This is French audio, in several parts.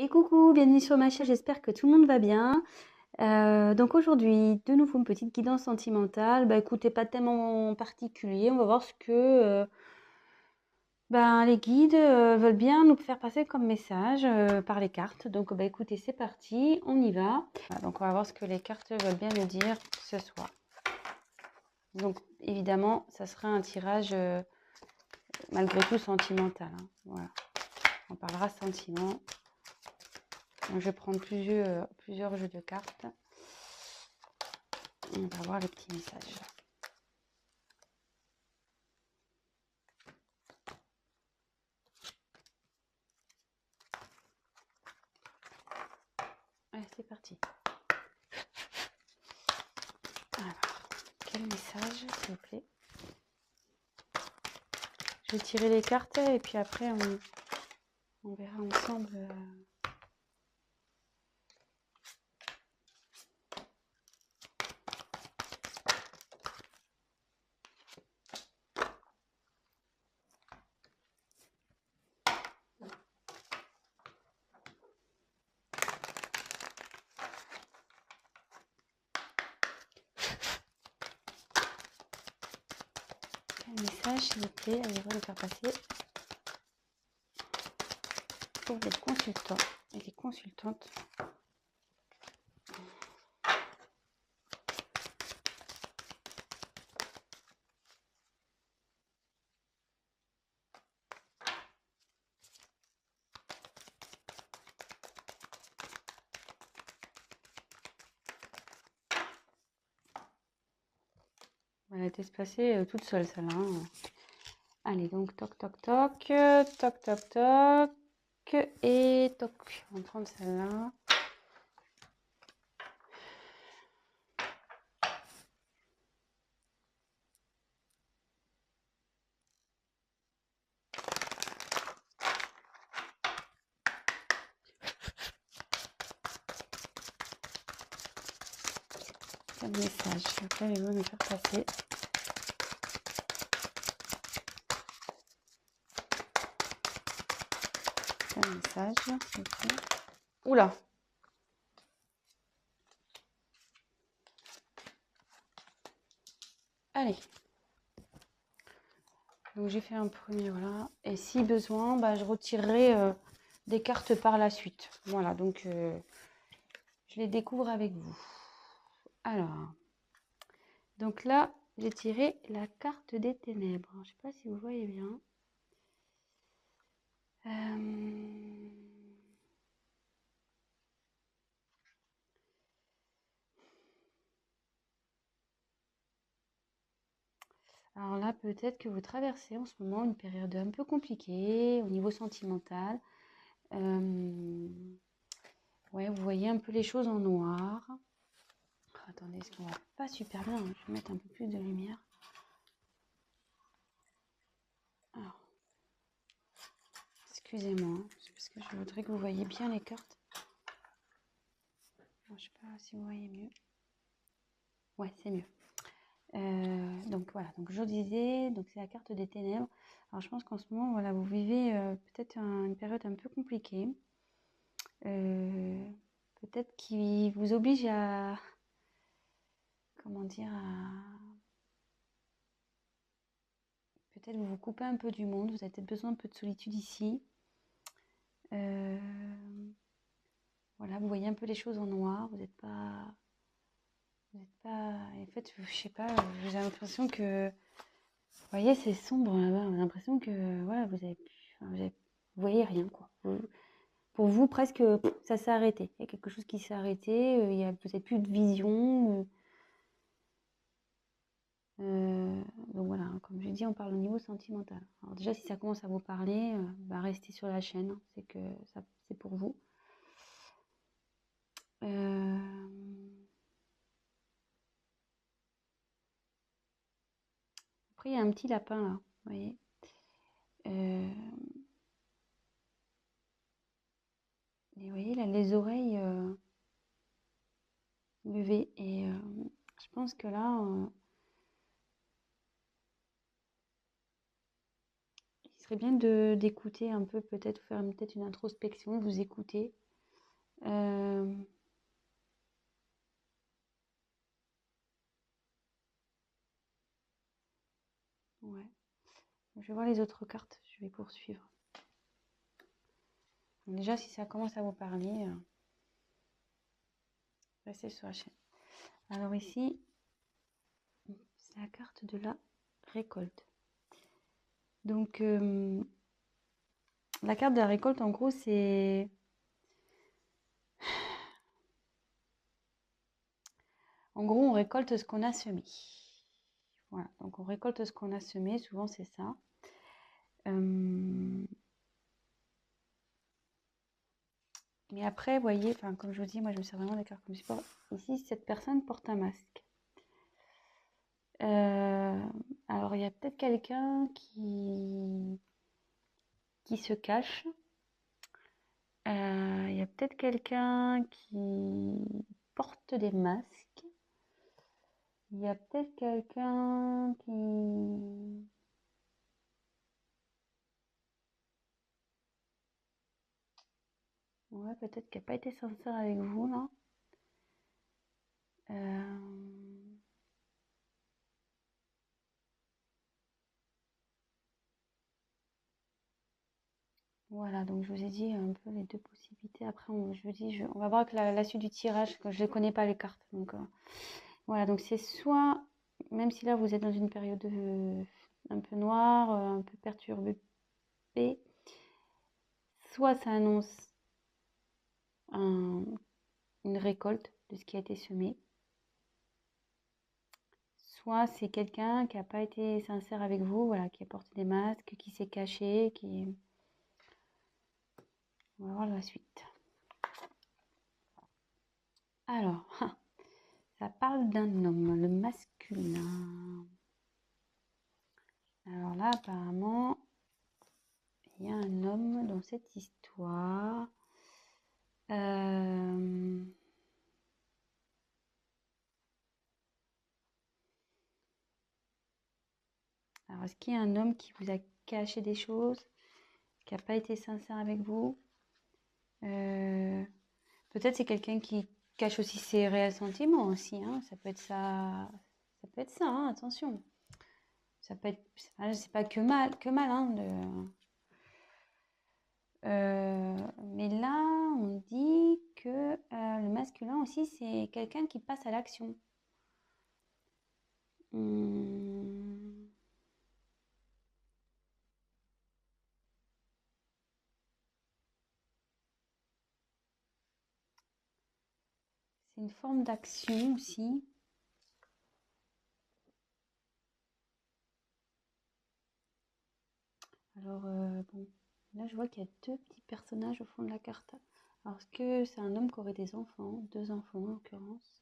Et coucou, bienvenue sur ma chaîne, j'espère que tout le monde va bien. Donc aujourd'hui, de nouveau une petite guidance sentimentale. Bah écoutez, pas tellement particulier, on va voir ce que les guides veulent bien nous faire passer comme message par les cartes. Donc bah écoutez, c'est parti, on y va. Voilà, donc on va voir ce que les cartes veulent bien nous dire ce soir. Donc évidemment, ça sera un tirage malgré tout sentimental, hein. Voilà, on parlera sentiment. Donc, je vais prendre plusieurs jeux de cartes. On va voir les petits messages. Allez, c'est parti. Alors, quel message, s'il vous plaît? Je vais tirer les cartes et puis après, on verra ensemble. Quel message, s'il vous plaît, allez-vous le faire passer pour les consultants et les consultantes. Elle a été espacée toute seule, celle-là, hein. Allez, donc toc toc toc, toc toc toc, et toc. On va prendre celle-là. Quel message, allez-vous me faire passer? Quel message, s'il vous plaît? Oula! Allez. Donc j'ai fait un premier, voilà. Et si besoin, je retirerai des cartes par la suite. Voilà, donc je les découvre avec vous. Alors, donc là, j'ai tiré la carte des ténèbres. Je ne sais pas si vous voyez bien. Alors là, peut-être que vous traversez en ce moment une période un peu compliquée au niveau sentimental. Ouais, vous voyez un peu les choses en noir. Oh, attendez, ce qu'on va pas super bien, hein. Je vais mettre un peu plus de lumière. Alors, excusez-moi, hein, c'est parce que je voudrais que vous voyez bien les cartes. Je ne sais pas si vous voyez mieux. Ouais, c'est mieux. Donc voilà, donc je disais, donc c'est la carte des ténèbres. Alors je pense qu'en ce moment, voilà, vous vivez peut-être une période un peu compliquée. Peut-être qui vous oblige à, comment dire, peut-être vous vous coupez un peu du monde, vous avez peut-être besoin un peu de solitude ici. Voilà, vous voyez un peu les choses en noir, vous n'êtes pas, en fait, je sais pas, j'ai l'impression que, vous voyez, c'est sombre là-bas, j'ai l'impression que, voilà, vous voyez rien, quoi. Pour vous, presque, ça s'est arrêté. Il y a quelque chose qui s'est arrêté, vous n'avez plus de vision. Donc voilà, hein, comme je dis, on parle au niveau sentimental. Alors déjà, si ça commence à vous parler, restez sur la chaîne, hein, c'est que ça, c'est pour vous. Après, il y a un petit lapin là, vous voyez. Et vous voyez, là, les oreilles levées. Et je pense que là, il serait bien d'écouter un peu, peut-être faire peut-être une introspection, vous écouter. Ouais. Je vais voir les autres cartes, je vais poursuivre. Donc déjà, si ça commence à vous parler, restez sur la chaîne. Alors ici, c'est la carte de la récolte. Donc, la carte de la récolte, en gros, c'est... En gros, on récolte ce qu'on a semé. Voilà, donc on récolte ce qu'on a semé, souvent c'est ça. Mais après, vous voyez, comme je vous dis, moi je me sers vraiment des cartes comme support. Ici, cette personne porte un masque. Alors, il y a peut-être quelqu'un qui se cache. Il y a peut-être quelqu'un qui porte des masques. Il y a peut-être quelqu'un qui... Ouais, peut-être qui n'a pas été sincère avec vous, là. Voilà, donc je vous ai dit un peu les deux possibilités. Après, on va voir que la suite du tirage, que je ne connais pas les cartes. Donc, voilà, donc c'est soit, même si là vous êtes dans une période un peu noire, un peu perturbée, soit ça annonce une récolte de ce qui a été semé, soit c'est quelqu'un qui n'a pas été sincère avec vous, voilà, qui a porté des masques, qui s'est caché, qui... On va voir la suite. Alors, ça parle d'un homme, le masculin. Alors là, apparemment, il y a un homme dans cette histoire. Alors, est-ce qu'il y a un homme qui vous a caché des choses, qui n'a pas été sincère avec vous? Peut-être c'est quelqu'un qui cache aussi ses réels sentiments aussi, hein. Ça peut être ça, hein, attention. Ça peut être, c'est pas que mal, hein, mais là, on dit que le masculin aussi, c'est quelqu'un qui passe à l'action. C'est une forme d'action aussi. Alors, bon, là, je vois qu'il y a deux petits personnages au fond de la carte. Alors, est-ce que c'est un homme qui aurait des enfants? Deux enfants, en l'occurrence.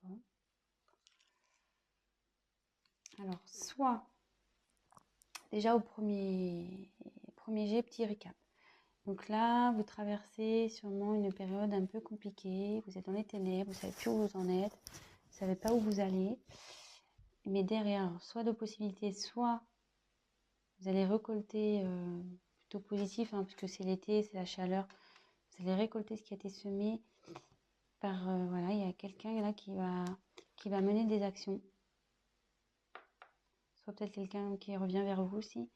Bon. Alors, soit, déjà au premier jet, petit récap. Donc là, vous traversez sûrement une période un peu compliquée. Vous êtes dans les ténèbres, vous ne savez plus où vous en êtes, vous ne savez pas où vous allez. Mais derrière, soit de possibilités, soit vous allez récolter plutôt positif, hein, puisque c'est l'été, c'est la chaleur. Vous allez récolter ce qui a été semé par, voilà, il y a quelqu'un là qui va mener des actions. Soit peut-être quelqu'un qui revient vers vous aussi.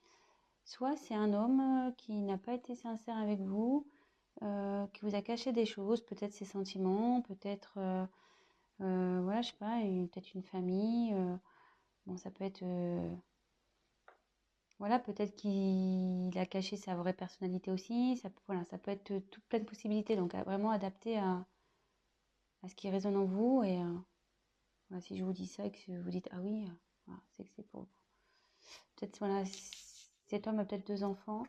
Soit c'est un homme qui n'a pas été sincère avec vous, qui vous a caché des choses, peut-être ses sentiments, peut-être, voilà, je sais pas, peut-être une famille. Bon, ça peut être, voilà, peut-être qu'il a caché sa vraie personnalité aussi. Voilà, ça peut être toute plein de possibilités. Donc, vraiment adapté à ce qui résonne en vous. Et voilà, si je vous dis ça et que vous dites, ah oui, voilà, c'est que c'est pour vous. Peut-être, voilà, cet homme a peut-être deux enfants.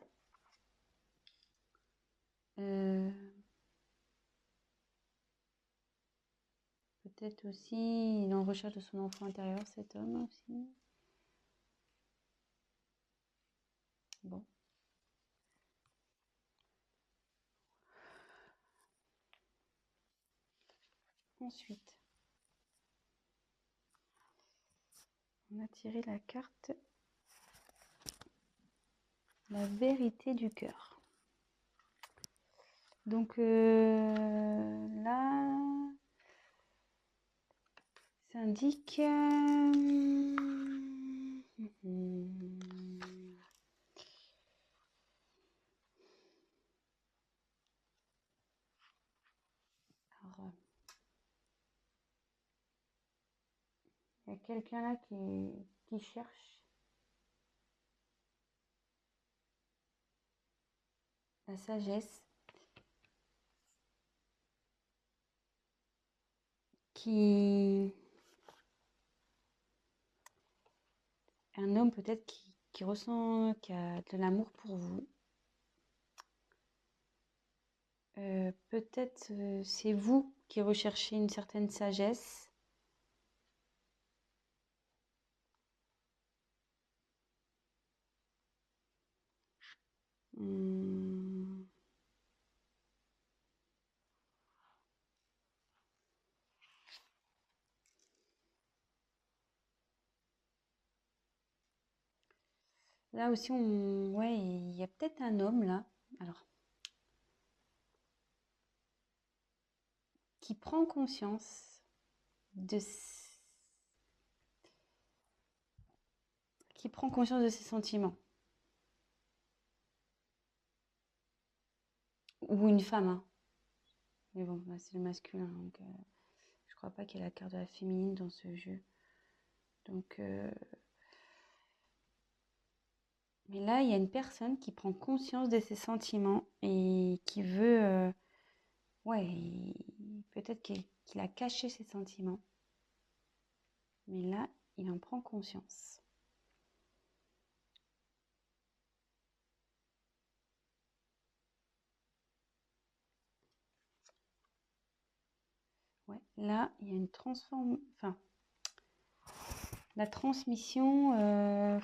Peut-être aussi, il est en recherche de son enfant intérieur, cet homme aussi. Bon. Ensuite, On a tiré la carte la vérité du cœur. Donc là, ça indique... Alors, il y a quelqu'un là qui cherche la sagesse, un homme peut-être qui ressent, qui a de l'amour pour vous. Peut-être c'est vous qui recherchez une certaine sagesse. Là aussi, ouais, il y a peut-être un homme là, alors, qui prend conscience de ses sentiments. Ou une femme, hein. Mais bon, là, c'est le masculin, donc je crois pas qu'il y ait la carte de la féminine dans ce jeu. Donc, mais là, il y a une personne qui prend conscience de ses sentiments et qui veut, ouais, peut-être qu'il a caché ses sentiments. Mais là, il en prend conscience. Ouais, là, il y a une enfin, la transmission.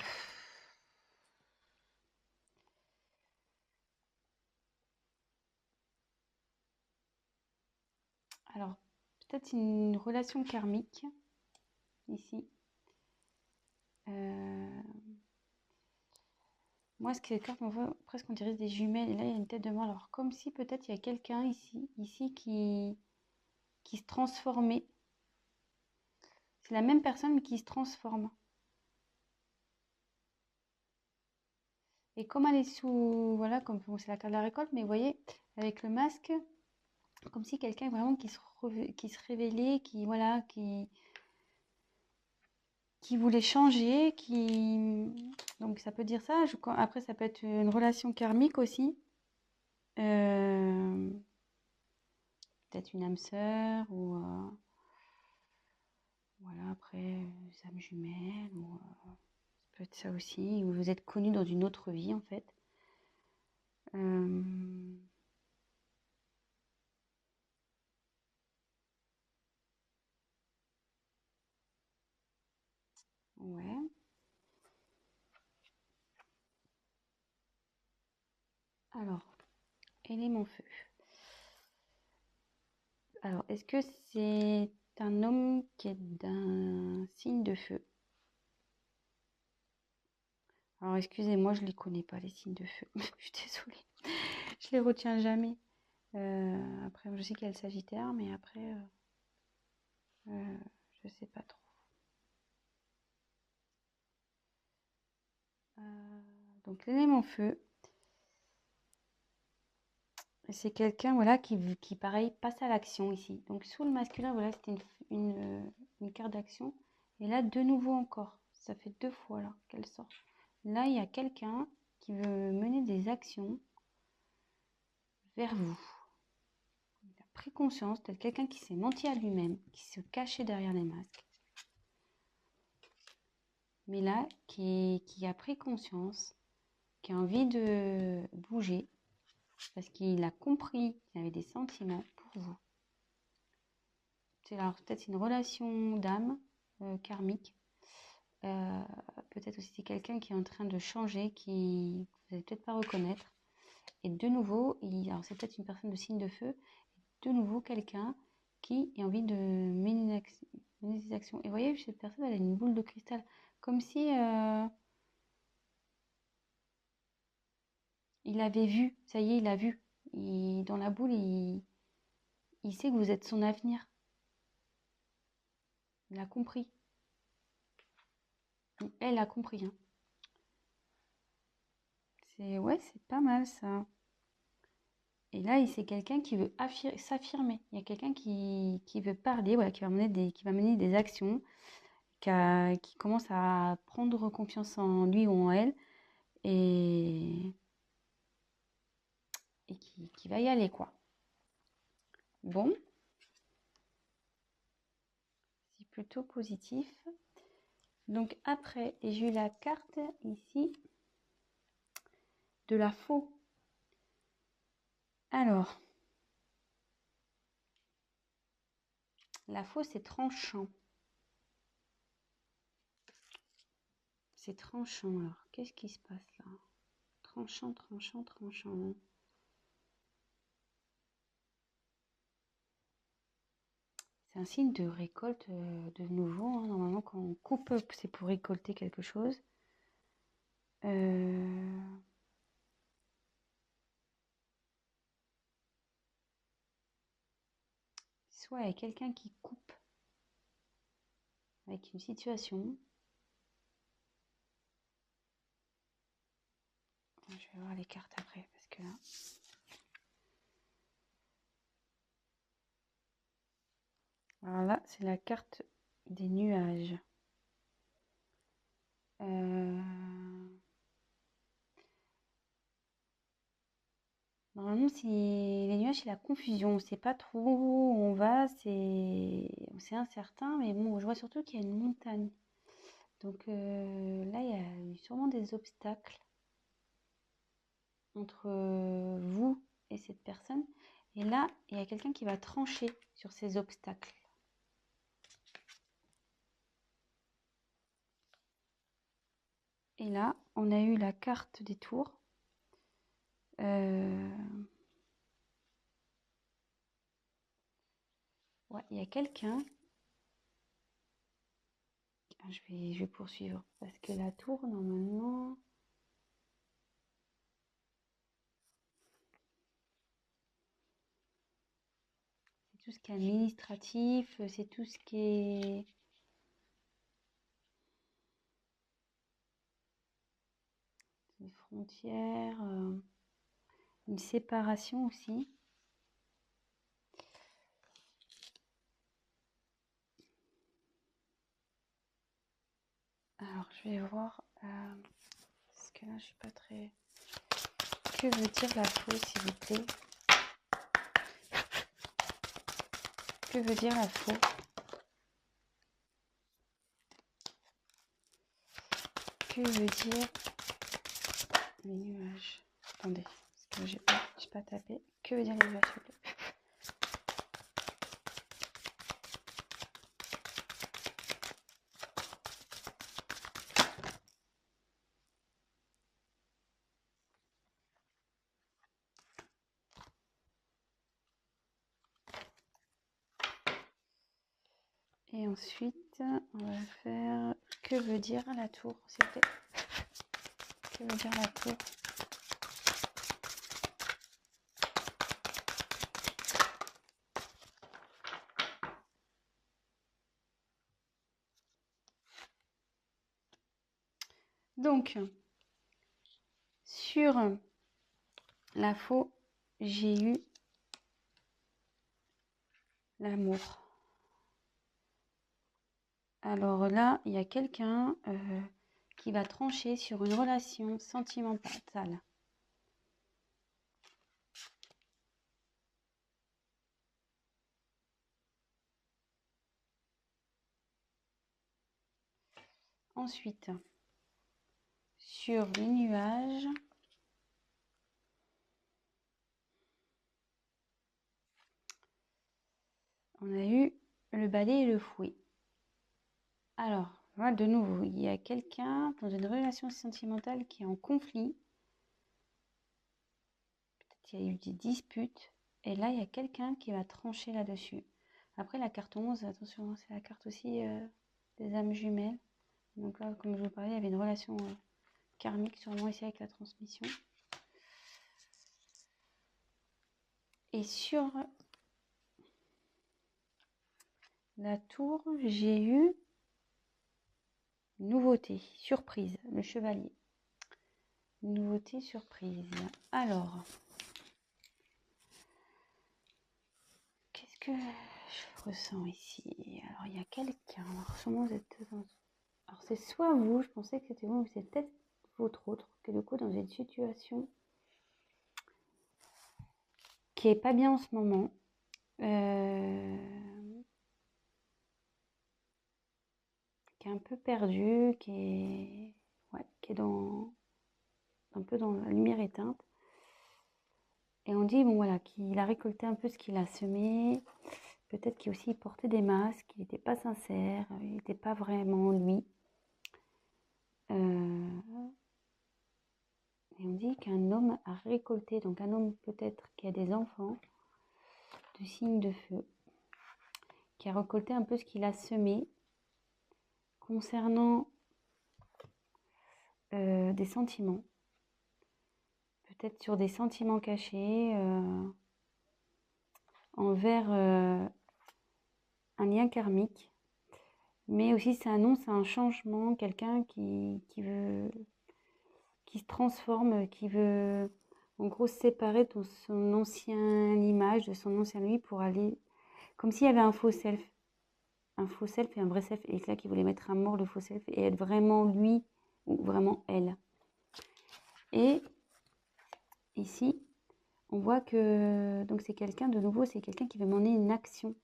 Alors, peut-être une relation karmique ici. Moi, ce que les cartes m'envoient, presque on dirait des jumelles. Et là, il y a une tête de mort. Alors, comme si peut-être il y a quelqu'un ici qui se transformait. C'est la même personne, mais qui se transforme. Et comme elle est sous... Voilà, comme bon, c'est la carte de la récolte, mais vous voyez, avec le masque, comme si quelqu'un vraiment qui se révélait, voilà, qui voulait changer, donc ça peut dire ça. Après, ça peut être une relation karmique aussi. Peut-être une âme sœur ou voilà, après des âmes jumelles ou ça peut être ça aussi. Ou vous êtes connus dans une autre vie en fait. Ouais. Alors, élément feu. Alors, est-ce que c'est un homme qui est d'un signe de feu? Alors, excusez-moi, je ne les connais pas, les signes de feu. Je suis désolée. Je les retiens jamais. Après, je sais qu'il y a le Sagittaire, mais après, je sais pas trop. Donc, l'élément feu, c'est quelqu'un voilà, qui, pareil, passe à l'action ici. Donc, sous le masculin, voilà, c'était une carte d'action. Et là, de nouveau encore. Ça fait 2 fois là qu'elle sort. Là, il y a quelqu'un qui veut mener des actions vers vous. Il a pris conscience d'être quelqu'un qui s'est menti à lui-même, qui se cachait derrière les masques. Mais là, qui a pris conscience, qui a envie de bouger, parce qu'il a compris qu'il avait des sentiments pour vous. C'est alors peut-être une relation d'âme karmique. Peut-être aussi c'est quelqu'un qui est en train de changer, qui vous n'allez peut-être pas reconnaître. Et de nouveau, alors c'est peut-être une personne de signe de feu, de nouveau quelqu'un qui a envie de mener des actions. Et vous voyez, cette personne, elle a une boule de cristal. Comme si il avait vu, ça y est, il a vu. Dans la boule, il sait que vous êtes son avenir. Il a compris. Elle a compris, hein. Ouais, c'est pas mal ça. Et là, c'est quelqu'un qui veut s'affirmer. Il y a quelqu'un qui veut parler, voilà, qui va mener des actions, qui commence à prendre confiance en lui ou en elle et, qui va y aller, quoi. Bon, c'est plutôt positif. Donc après, j'ai eu la carte ici de la faux. Alors, la faux, c'est tranchant. C'est tranchant. Alors, qu'est-ce qui se passe là? Tranchant, tranchant, tranchant. C'est un signe de récolte de nouveau, hein. Normalement, quand on coupe, c'est pour récolter quelque chose. Soit il y a quelqu'un qui coupe avec une situation. Je vais voir les cartes après, parce que là... Alors là, c'est la carte des nuages. Normalement, si les nuages, c'est la confusion. On ne sait pas trop où on va, c'est incertain, mais bon, je vois surtout qu'il y a une montagne. Donc là, il y a sûrement des obstacles entre vous et cette personne. Et là, il y a quelqu'un qui va trancher sur ces obstacles. Et là, on a eu la carte des tours. Ouais, il y a quelqu'un. Je vais poursuivre parce que la tour, normalement... C'est tout ce qui est administratif, c'est tout ce qui est... Les frontières, une séparation aussi. Alors, je vais voir, parce que là, je suis pas très... Que veut dire la faux, s'il vous plaît? Que veut dire la faux? Que veut dire les nuages? Attendez, parce que j'ai pas tapé. Que veut dire les nuages, s'il vous plaît? Et ensuite, on va faire... Que veut dire la tour, s'il vous plaît? Que veut dire la tour? Donc, sur la faux, j'ai eu l'amour. Alors là, il y a quelqu'un qui va trancher sur une relation sentimentale. Ensuite, sur les nuages, on a eu le balai et le fouet. Alors, voilà, de nouveau, il y a quelqu'un dans une relation sentimentale qui est en conflit. Peut-être qu'il y a eu des disputes. Et là, il y a quelqu'un qui va trancher là-dessus. Après, la carte 11, attention, c'est la carte aussi des âmes jumelles. Donc là, comme je vous parlais, il y avait une relation karmique sûrement ici avec la transmission. Et sur la tour, j'ai eu nouveauté, surprise, le chevalier. Nouveauté, surprise. Alors, qu'est-ce que je ressens ici? Alors, il y a quelqu'un. Alors, sûrement vous êtes dans... Alors, c'est soit vous, je pensais que c'était vous, mais c'est peut-être votre autre, que du coup, dans une situation qui est pas bien en ce moment. Qui est un peu perdu, qui est dans un peu dans la lumière éteinte. Et on dit, bon voilà, qu'il a récolté un peu ce qu'il a semé. Peut-être qu'il aussi portait des masques, il n'était pas sincère, il n'était pas vraiment lui. Et on dit qu'un homme a récolté, donc un homme peut-être qui a des enfants, de signes de feu, qui a récolté un peu ce qu'il a semé concernant des sentiments. Peut-être sur des sentiments cachés envers un lien karmique. Mais aussi ça annonce un changement, quelqu'un qui se transforme, qui veut en gros se séparer de son ancienne image, de son ancien lui pour aller... Comme s'il y avait un faux self et un vrai self. Et là, qui voulait mettre à mort le faux self et être vraiment lui ou vraiment elle. Et ici, on voit que donc c'est quelqu'un, de nouveau, c'est quelqu'un qui veut mener une action.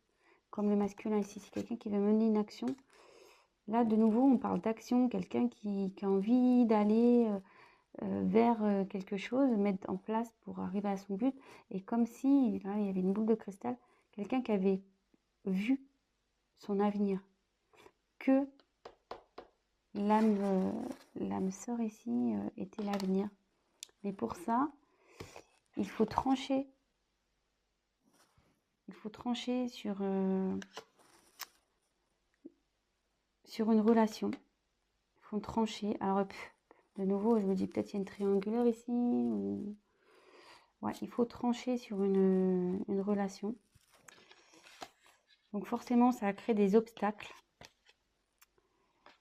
Comme le masculin ici, c'est quelqu'un qui veut mener une action. Là, de nouveau, on parle d'action, quelqu'un qui a envie d'aller vers quelque chose, mettre en place pour arriver à son but. Et comme si, là, il y avait une boule de cristal, quelqu'un qui avait vu son avenir, que l'âme sœur ici était l'avenir. Mais pour ça, il faut trancher. Il faut trancher sur une relation. Il faut trancher. Alors, de nouveau, je me dis peut-être il y a une triangulaire ici. Ou... Ouais, il faut trancher sur une relation. Donc forcément, ça a créé des obstacles.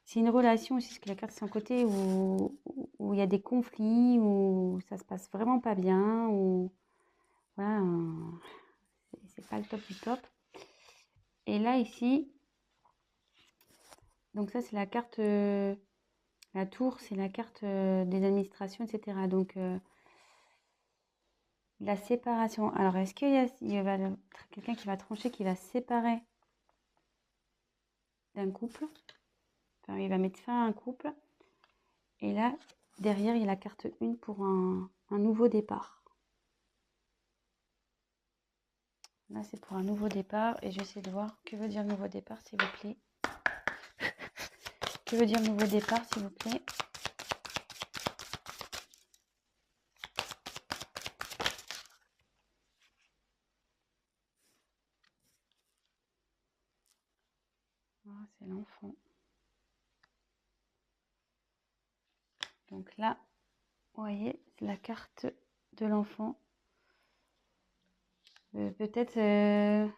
C'est une relation aussi, parce que la carte c'est un côté où il y a des conflits, où ça se passe vraiment pas bien, où voilà, c'est pas le top du top. Et là ici, donc ça c'est la carte, la tour, c'est la carte des administrations, etc. Donc la séparation. Alors est-ce qu'il y a quelqu'un qui va trancher, qui va se séparer d'un couple? Enfin, il va mettre fin à un couple. Et là, derrière, il y a la carte 1 pour un nouveau départ. Là, c'est pour un nouveau départ. Et j'essaie de voir que veut dire nouveau départ, s'il vous plaît. Que veut dire nouveau départ, s'il vous plaît? Oh, c'est l'enfant. Donc là, vous voyez, c'est la carte de l'enfant. Peut-être un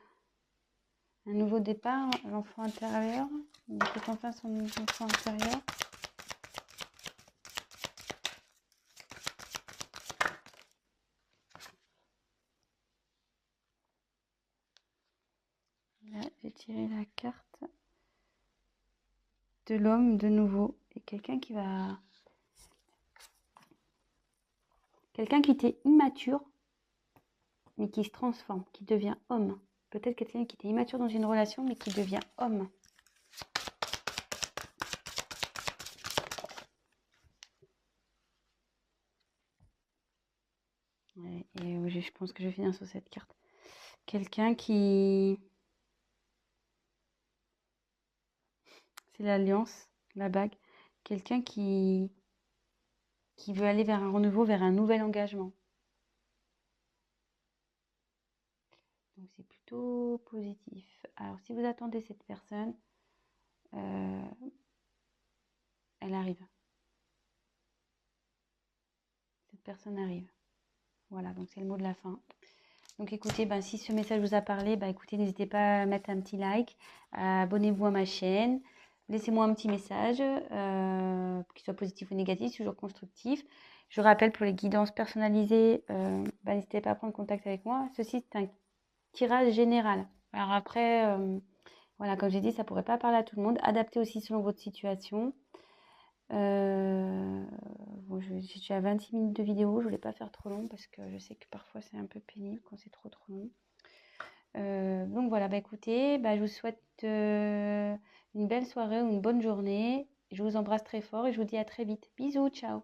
nouveau départ, l'enfant intérieur. Peut-être enfin son enfant intérieur. Là, j'ai tiré la carte de l'homme de nouveau. Et quelqu'un qui va... Quelqu'un qui était immature, mais qui se transforme, qui devient homme. Peut-être quelqu'un qui était immature dans une relation, mais qui devient homme. Ouais, et je pense que je vais finir sur cette carte. Quelqu'un qui... C'est l'alliance, la bague. Quelqu'un qui veut aller vers un renouveau, vers un nouvel engagement. Donc c'est plutôt positif. Alors si vous attendez cette personne, elle arrive. Cette personne arrive. Voilà, donc c'est le mot de la fin. Donc écoutez, si ce message vous a parlé, écoutez, n'hésitez pas à mettre un petit like, abonnez-vous à ma chaîne, laissez-moi un petit message, qu'il soit positif ou négatif, toujours constructif. Je rappelle, pour les guidances personnalisées, n'hésitez pas à prendre contact avec moi. Ceci, c'est un tirage général. Alors après, voilà, comme j'ai dit, ça ne pourrait pas parler à tout le monde. Adaptez aussi selon votre situation. Bon, je suis à 26 minutes de vidéo, je ne voulais pas faire trop long parce que je sais que parfois c'est un peu pénible quand c'est trop long. Donc voilà, écoutez, je vous souhaite une belle soirée ou une bonne journée. Je vous embrasse très fort et je vous dis à très vite. Bisous, ciao.